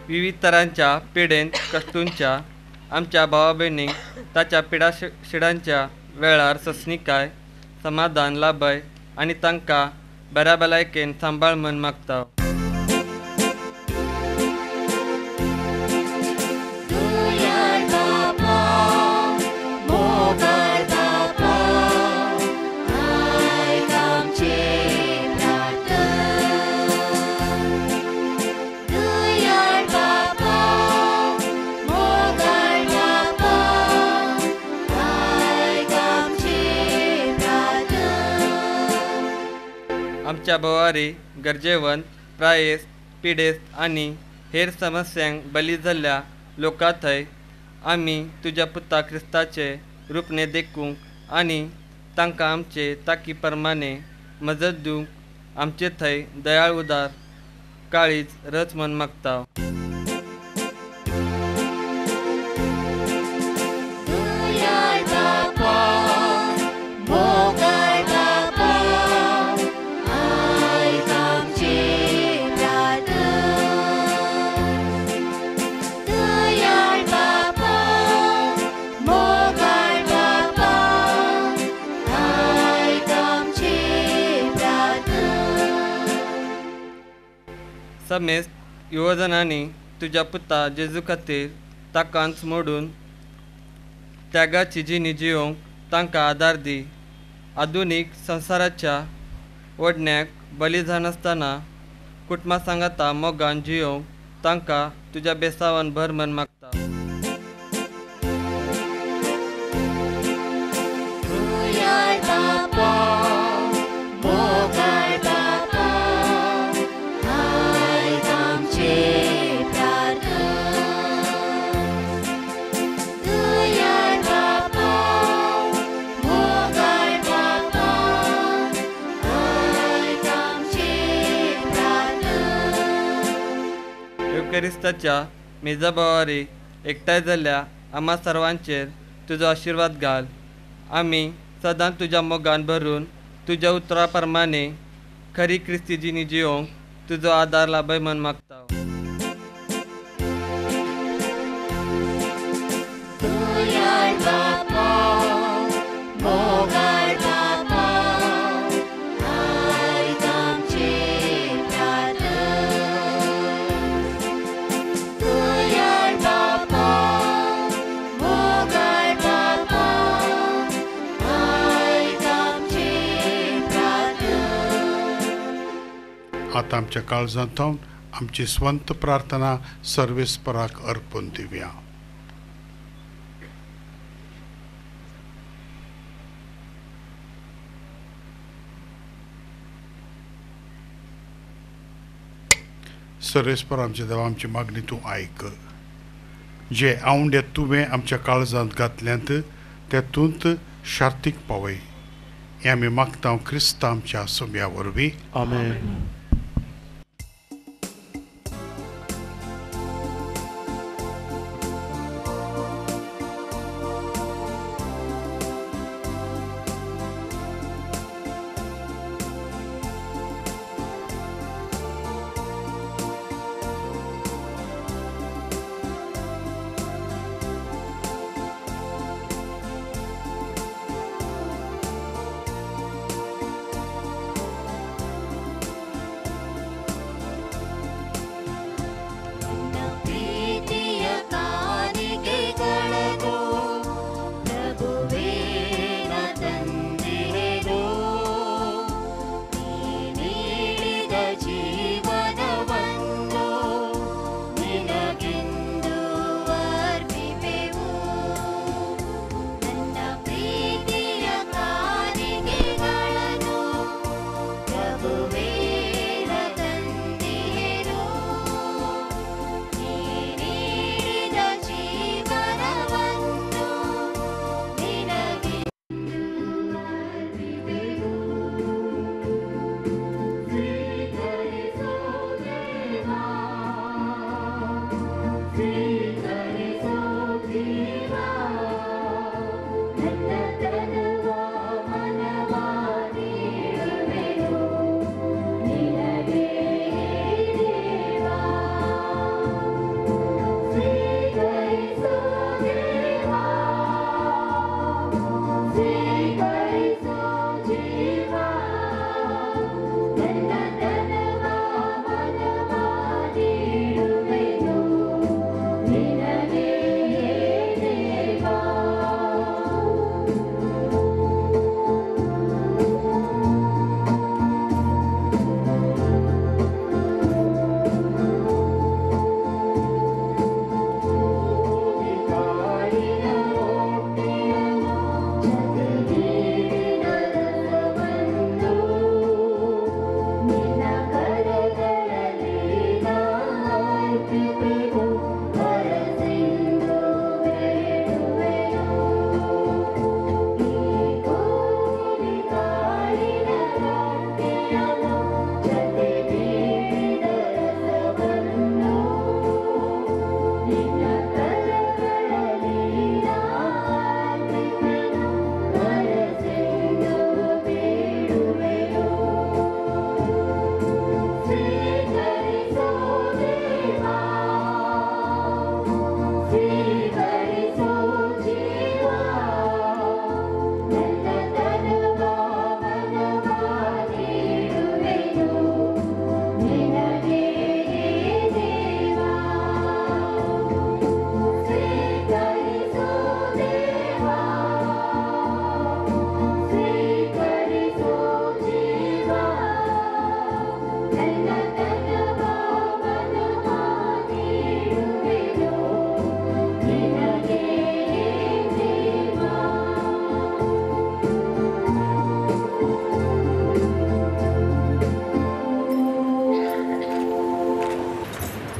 विविध तरांच्या पिडेंत कश्टूंच्या आमच्या भावा भयणींक ताच्या पिडाशिडांच्या वेळार ससणिकाय समाधान लाभय आनी तांकां बऱ्या भलायकेन सांबाळ म्हण मागता. आमच्या भोवारी गरजेवंत प्रायेस पिडेस्त आनी हेर समस्यांक बली जाल्ल्या लोकां थंय आमी तुज्या पुता क्रिस्ताचे रुपणे देखूंक आनी तांकां आमचे ताकी प्रमाणे मजत दिवंक आमचे थंय दयाळ उदार काळीज रच म्हण मागता. समेस्त युवजनांनी तुज्या पुता जेजू खातीर ताकांच मोडून त्यागाची जिणी जिवंक तांकां आदार दी. आधुनीक संवसाराच्या ओडण्याक बली जानासतना कुटुंबा सांगाता मोगान जिवंक तांकां तुज्या बेसावान भर मन मागता. क्रिस्ताच्या मेजा भोवारी एकठांय जाल्ल्या आम्हा सर्वांचेर तुजो आशिर्वाद घाल. आमी सदांच तुज्या मोगान भरून तुज्या उतरा प्रमाणे खरी क्रिस्ती जिणी जिवंक तुजो आदार लाभय म्हण मागता. Good. आता आमच्या काळजांत थावन आमची स्वंत प्रार्थना सर्वेस्पराक अर्पून दिवया. सर्वेस्पर आमच्या देवा, आमची मागणी तूं आयक. जे आवंड्यात तुवें आमच्या काळजांत घातल्यांत तेतूंत शार्तीक पावय. हें आमी मागता क्रिस्त आमच्या सोम्या वरवीं. आमेन.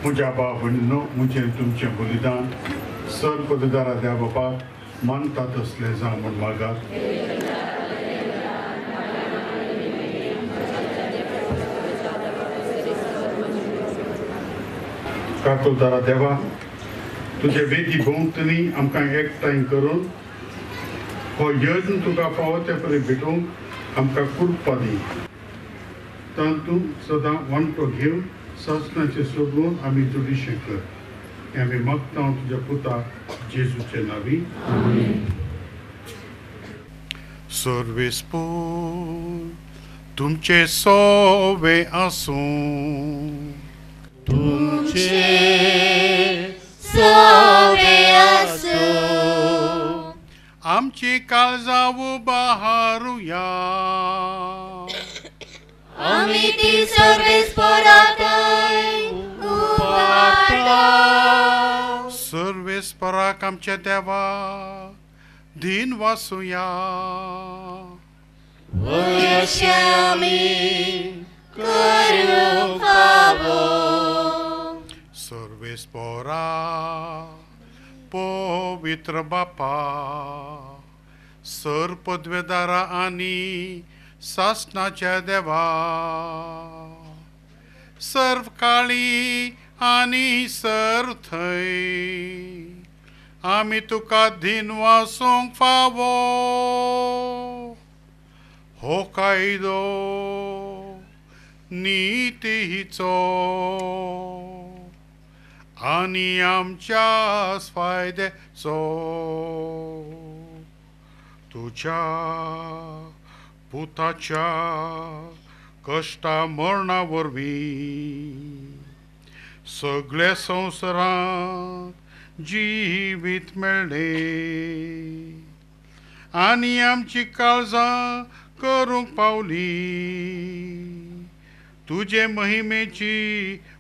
म्हज्या भावंडो मुझें तुमचें बलिदान सर पददारा द्या बापाक मानता तसलें जावं म्हण मागात. कातोलदारा देवा, तुजे वेदी भोंवतणी आमकां एकठांय करून हो यज्ञ तुका फावो ते परी भेटूंक आमकां कृपा दी. तातूंत सदां वांटो घेवन सासणाचे सोडून आमी जोडिशें कर. हें आमी मागता तुज्या पुता जेजूचे नांवी. सर्वेस्पर तुमचे सोवे आसूं. तुमचे सोवे आसूं. आमची काळजां बहारुया. आमी ती सर्वेस्पर सर्वेस्पराक आमच्या देवा दिन वासुया. सर्वेस्परा पवित्र बापा, सर पदवेदारा आनी सासणाच्या देवा, सर्व काळी आनी सर्व थंय आमी तुका दिन वासूंक फावो. हो कायदो नीती हिचो आनी आमच्या फायद्याचो तुझ्या पुताच्या कश्टा मरणा वरवीं सगळे संवसारांत जिवीत मेळ्ळे आनी आमची काळजां करूंक पावली तुजे महिमेची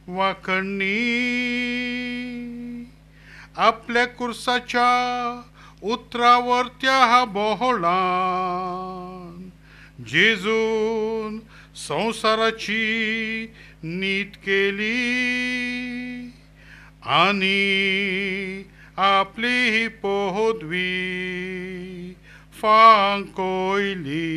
वाखणणी. आपल्या कुर्साच्या उतरावर त्या बोहळान जेजून संवसाराची नीत केली आनी आपली पदवी फांकोयली.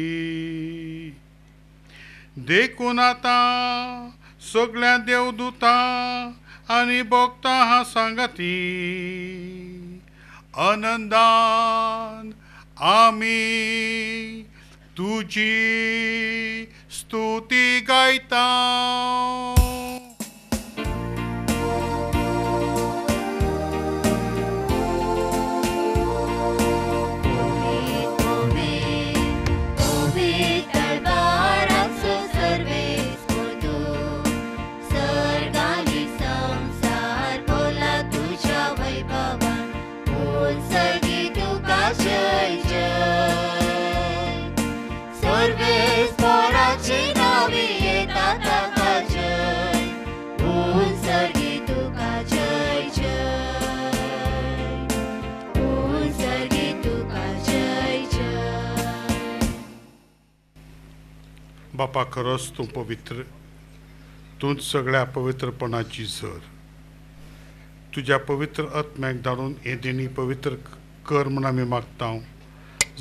देखून आतां सगळ्या देवदूतां आनी भक्तां हा सांगाती आनंदान आमी तुजी स्तुती गायता. बापा, खरोच तूं पवित्र, तूंच सगळ्या पवित्रपणाची झर. तुज्या पवित्र आत्म्याक धाडून हे दिनी पवित्र कर म्हूण आमी मागता.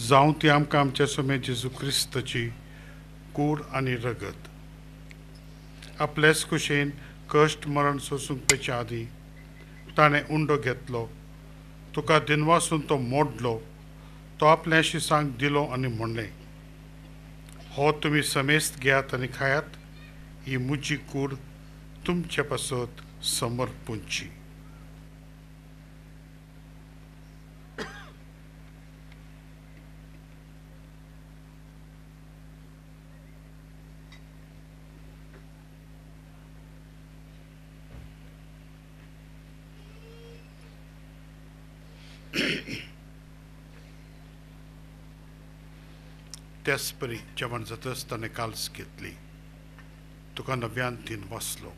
जावं ती आमकां आमच्या समे जेजू क्रिस्ताची कूड आनी रगत आपल्याच कुशेन कश्ट मरण सोसूंक पेच्या आदीं ताणें उंडो घेतलो, तुका दिनवासून तो मोडलो, तो आपल्या शिसांक दिलो आनी म्हणलें, हो तुमी समेस्त घेयात आनी खायात, ही म्हजी कूड तुमचे पासत समर्पूंची. त्याच परी जेवण जाताच ताणें काल्स घेतली, तुका नव्यान तीन वाचलो,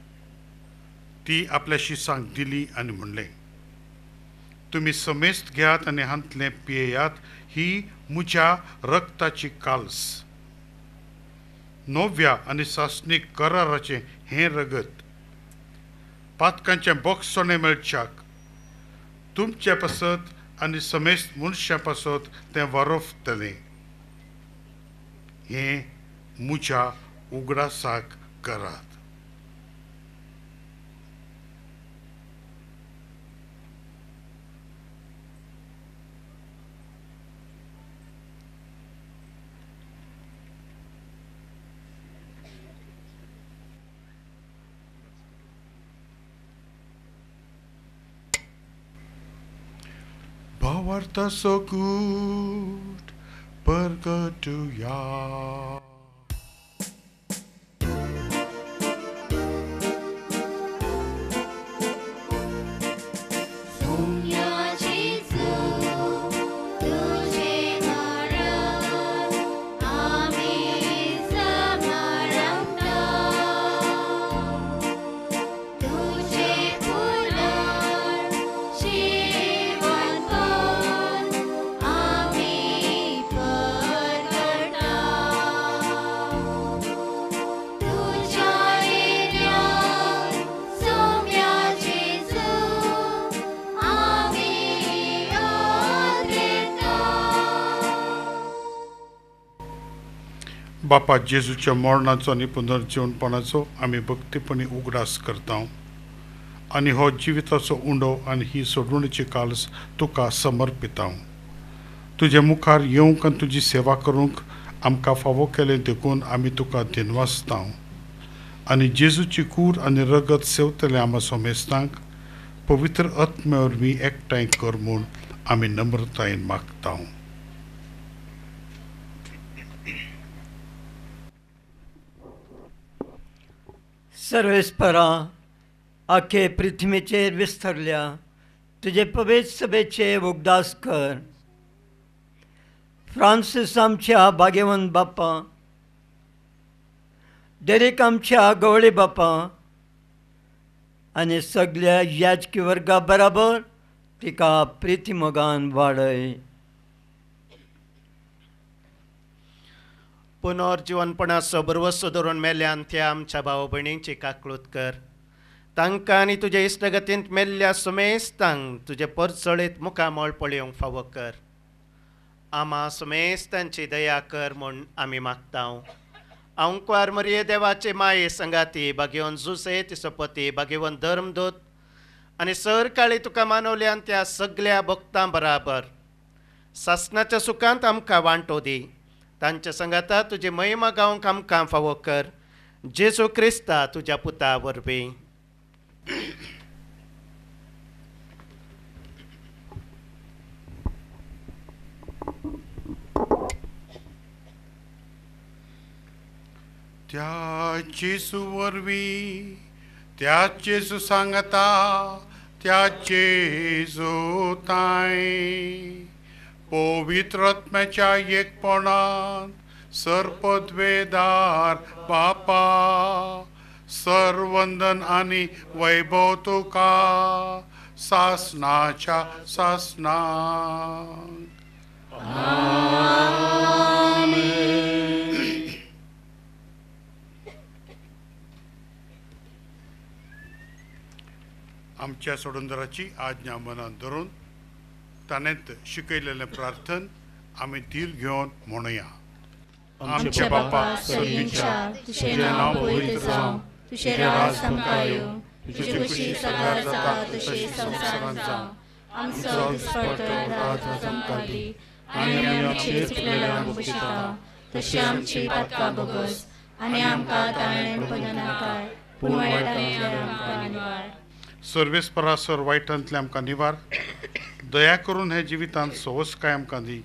ती आपल्या शिसांक दिली आनी म्हणलें, तुमी समेस्त घेयात आनी हांतलें पियेयात, ही म्हज्या रक्ताची काल्स, नव्या आनी सासणीक कराराचें हें रगत, पातकांचें बोगसोणें मेळच्याक तुमचे पासत आनी समेस्त मनशां पासत तें वारोवतलें. हें म्हज्या उगडासाक करात. Bawarta so good, pergeduya. तुझे फुलां शिवाय बापा जेजूच्या मरणाचो आनी पुनर्जीवनपणाचो आमी भक्तीपणी उगडास करता आनी हो जिविताचो उंडो आनी ही सोडवणीची काळस तुका समर्पिता. तुजे मुखार येवंक आनी तुजी सेवा करूंक आमकां फावो केलें देखून आमी तुका दिनवासता आनी जेजूची कूड आनी रगत सेवतले आमा सोमेस्तांक पवित्र आत्मे वरवीं एकठांय कर म्हूण आमी नम्रतायेन मागता. सर्वेस्परा आखे पृथ्वीचेर विस्तरल्या तुजे पवित्र सभेचे उगदास कर. फ्रांसीस आमच्या भाग्यवंत बापा, डेरेक आमच्या गवळे बापा आनी सगळ्या याजकी वर्गा बराबर तिका प्रिती मोगान वाडय. पुनर्जीवनपणाचो बरवसो धरून मेल्ल्यान त्या आमच्या भाव भयणींची काकळूत कर. तांकां आनी तुज्या इश्टगतींत मेल्ल्या सुमेस्तांक तुजे परचळीत मुखामोळ पळोवंक फावो कर. आमा सुमेस्तांची दया कर म्हूण आमी मागता. अंकुआर मरिये देवाचे माये संगाती भाग्यवन जुसे तिचो पती भाग्यवन धर्मदूत आनी सर काळी तुका मानवल्यान त्या सगळ्या भक्तां बराबर सासणाच्या सुखांत आमकां वांटो दी. तांच्या संगाता तुजी महिमा गावंक आमकां फावो कर. जेजू क्रिस्ता तुज्या पुता वरवीं. त्या जेजू वरवीं त्या जेजू सांगता त्या जेजू ताई पवित्र आत्म्याच्या एकपणान सरपदवेदार बापा सर्वंदन आनी वैभव तुका सासणाच्या सासणाक. आमच्या सोडूनदाराची आज्ञा मनात धरून ताणेंत शिकयलेलें प्रार्थन आमी धीर घेवन म्हणुया. आमचे बापा स्वर्गीच्या, तुझें नांव पवित्र जावं, तुझें राज आमकां येवं, तुजी खुशी सगळ्यार जाता तशी संवसारांत जावं. आमचो दिसपडटो रात आमकां दी आनी आमी आमचे चुकलेल्यांक बक्षिता तशी आमची पातकां बोगस आनी आमकां ताळणेन पडूं नाकाय पूण वायटांतल्यान आमकां निवार. सर्वेस्परा सर वायटांतले आमकां निवार. दया करून हे जिवितांत सोवस्काय आमकां दी.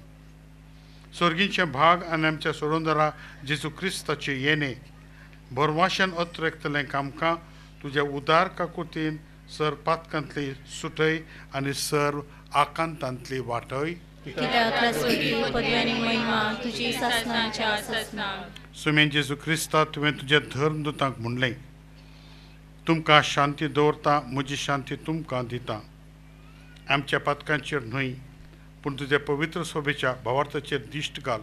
स्वर्गीचे भाग आनी आमच्या सोडूनदारा जेजू क्रिस्ताचे येणे भरवाशान अत्रेकतलें आमकां तुज्या उदार काकुतीन सर पातकांतली सुटय आनी सर्व आकांतांतली वाटय. सुमेन जेजू क्रिस्ता तुवें तुज्या धर्मदूतांक म्हणलें तुमकां शांती दवरता, म्हजी शांती तुमकां दिता. आमच्या पातकांचेर न्हय पूण तुज्या पवित्र सोबेच्या भावार्थाचेर दिश्ट घाल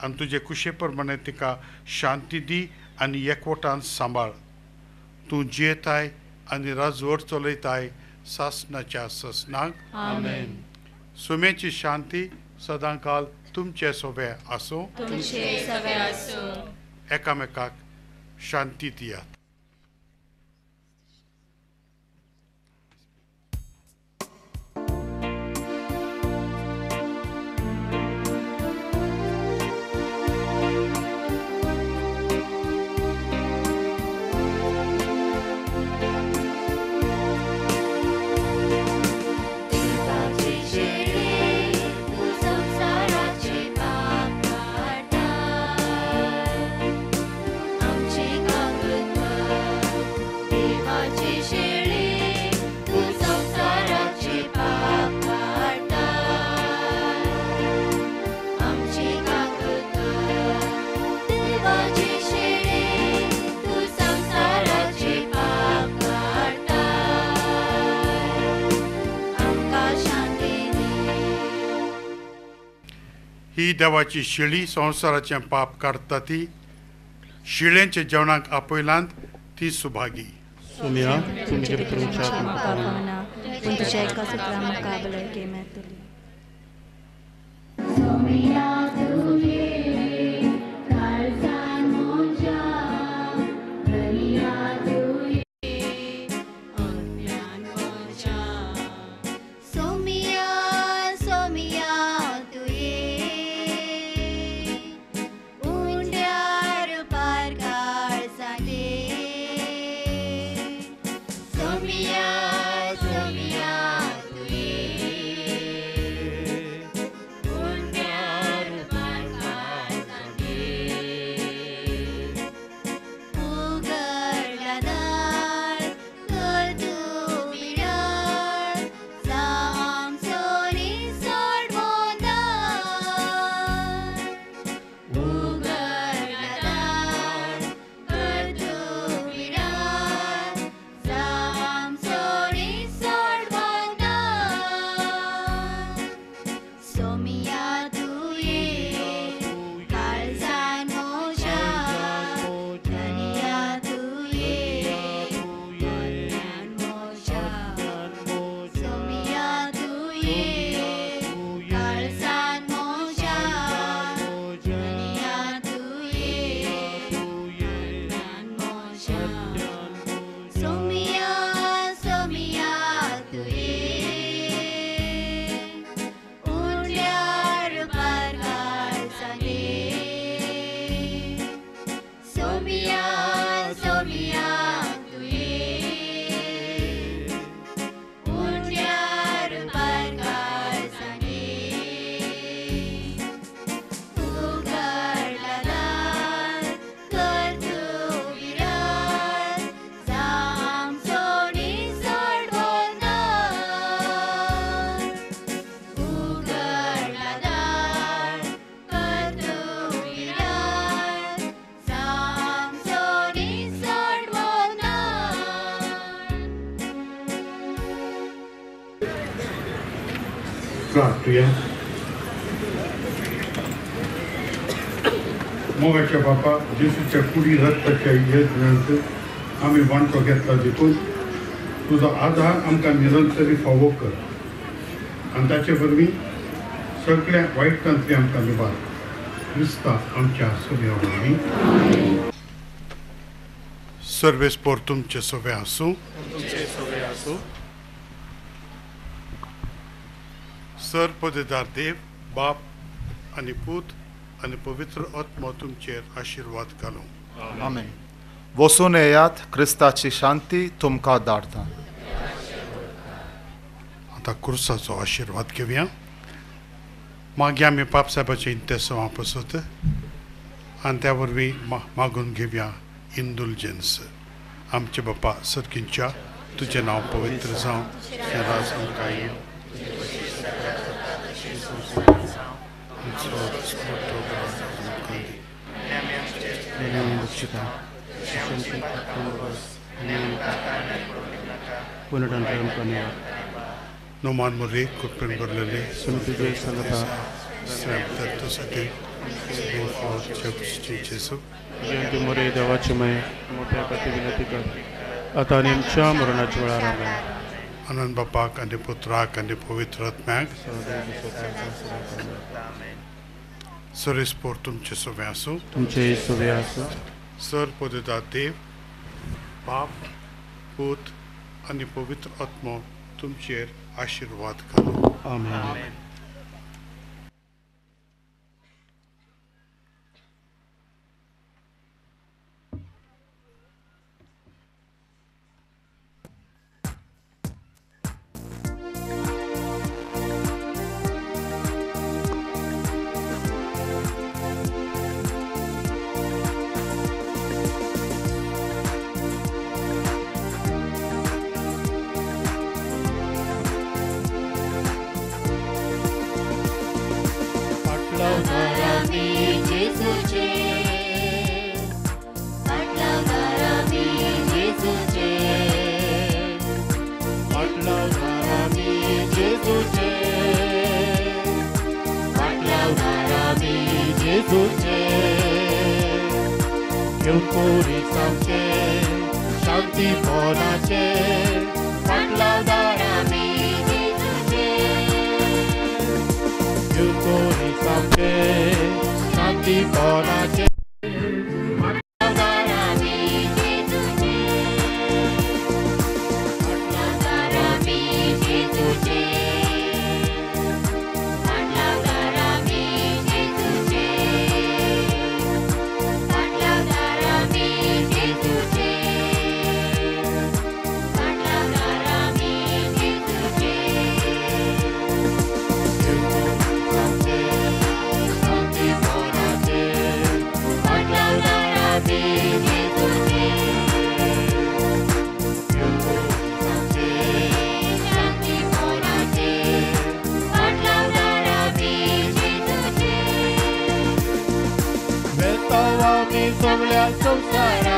आनी तुजे कुशे प्रमाणे तिका शांती दी आनी एकवटान सांबाळ. तूं जियेताय आनी राजवट चलयताय सासणाच्या ससनाक. आमेन. सुमेची शांती सदांकाल तुमचे सोबे आसूं. एकामेकाक शांती दियात. ही देवाची शिळी संवसाराचें पाप काडटा ती. शिळेंच्या जेवणाक आपयलांत ती सुभागी. तुमच्या एका सुत्रां म्हाका भलायकी मेळटली. सोमिया तुगे काळजा प्रार्थूया. मोगाच्या बापा जेसूच्या कुडी रक्ताच्या येजमेंत आम्ही वांटो घेतला देखून तुझा आधार आमकां निरंतरी फावो कर आनी ताचे वरवीं सगळ्या वायटांतली आमकां निबार. क्रिस्ता आमच्या सगळ्या वरवीं. सर्वेस्पोर तुमचे सोवे आसूं. सर पदवीदार देव बाप आनी पूत आनी पवित्र आत्मा तुमचेर आशिर्वाद घालूं. आमेन. वचून येयात, क्रिस्ताची शांती तुमकां धाडटा. आतां क्रुसाचो आशिर्वाद घेवया. मागीर आमी पाप साहेबाचे इंतेसवा पसत आनी त्या वरवीं मागून घेवया इंडुलजन्स. आमचे बापा सर्गींच्या तुजें नांव पवित्र जावं, तें राज आमकां येवं. Noman muri kupen berlele senutuju sanata serta sate for church Jesu जयंती मोरे देवाचे मय मोठ्या कटी विनंती कर आता नेमच्या मरणाच्या वेळार आमेन. आनंद बापाक आनी पुत्राक आनी पवित्र आत्म्याक सरेस्पोर तुमचे सोवे आसूं. तुमचे सोवे आसूं. सर पदवीदार देव बाप पूत आनी पवित्र आत्मा तुमचेर आशिर्वाद घालूं. आमेन. या संवसारात